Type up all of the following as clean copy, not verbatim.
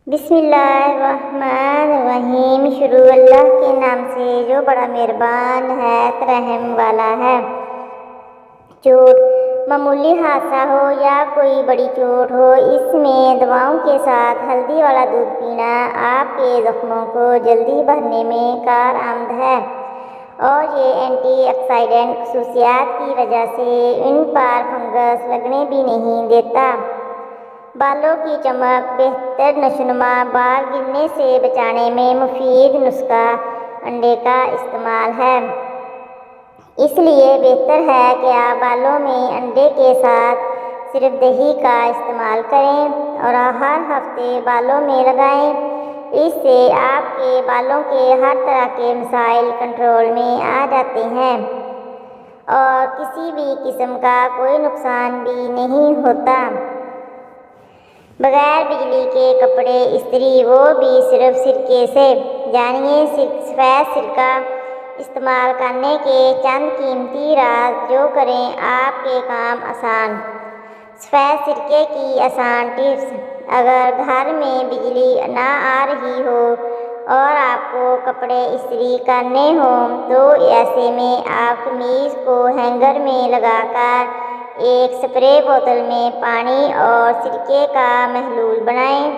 بسم اللہ الرحمن الرحیم۔ شروع اللہ کے نام سے جو بڑا مہربان ہے رحم والا ہے۔ چوٹ معمولی حادثہ ہو یا کوئی بڑی چوٹ ہو، اس میں دواؤں کے ساتھ ہلدی والا دودھ پینا آپ کے زخموں کو جلدی بھرنے میں کارآمد ہے، اور یہ اینٹی آکسیڈنٹ خصوصیات کی وجہ سے ان پر فنگس لگنے بھی نہیں دیتا۔ بالوں کی چمک، بہتر نشوونما، بال گرنے سے بچانے میں مفید نسخہ انڈے کا استعمال ہے۔ اس لیے بہتر ہے کہ آپ بالوں میں انڈے کے ساتھ صرف دہی کا استعمال کریں اور ہر ہفتے بالوں میں لگائیں۔ اس سے آپ کے بالوں کے ہر طرح کے مسائل کنٹرول میں آ جاتے ہیں اور کسی بھی قسم کا کوئی نقصان بھی نہیں ہوتا۔ بغیر بجلی کے کپڑے استری، وہ بھی صرف سرکے سے۔ جانیے سفید سرکہ استعمال کرنے کے چند قیمتی راز جو کریں آپ کے کام آسان۔ سفید سرکے کی آسان ٹپس۔ اگر گھر میں بجلی نہ آ رہی ہو اور آپ کو کپڑے استری کرنے ہوں تو ایسے میں آپ قمیض کو ہینگر میں لگا کر ایک سپرے بوتل میں پانی اور سرکے کا محلول بنائیں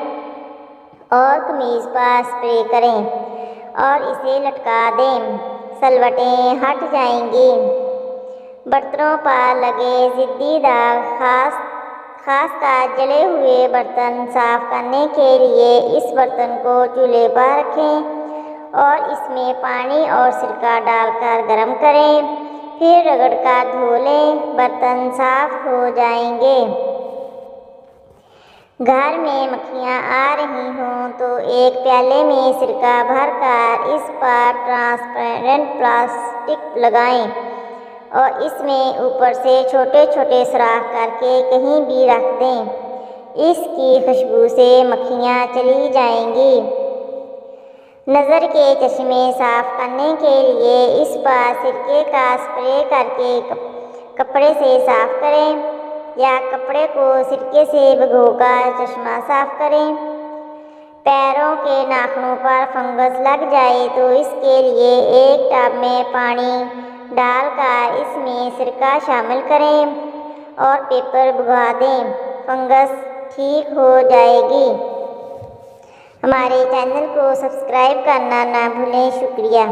اور قمیض پر سپرے کریں اور اسے لٹکا دیں۔ سلوٹیں ہٹ جائیں گی۔ برتنوں پر لگے ضدی داغ، خاص کر جلے ہوئے برتن صاف کرنے کے لیے اس برتن کو چولہے پر رکھیں اور اس میں پانی اور سرکہ ڈال کر گرم کریں، پھر رگڑ کر دھو لیں، برتن صاف ہو جائیں گے۔ گھر میں مکھیاں آ رہی ہوں تو ایک پیالے میں سرکہ بھر کر اس پر ٹرانسپیرنٹ پلاسٹک لگائیں اور اس میں اوپر سے چھوٹے چھوٹے سوراخ کر کے کہیں بھی رکھ دیں۔ اس کی خوشبو سے مکھیاں چلی جائیں گی۔ نظر کے چشمے صاف کرنے کے لیے اس پر سرکے کا سپرے کر کے کپڑے سے صاف کریں یا کپڑے کو سرکے سے بھگو کر چشمہ صاف کریں۔ پیروں کے ناخنوں پر فنگس لگ جائے تو اس کے لیے ایک ٹب میں پانی ڈال کر اس میں سرکہ شامل کریں اور پیپر بھگا دیں، فنگس ٹھیک ہو جائے گی۔ ہمارے چینل کو سبسکرائب کرنا نہ بھولیں۔ شکریہ۔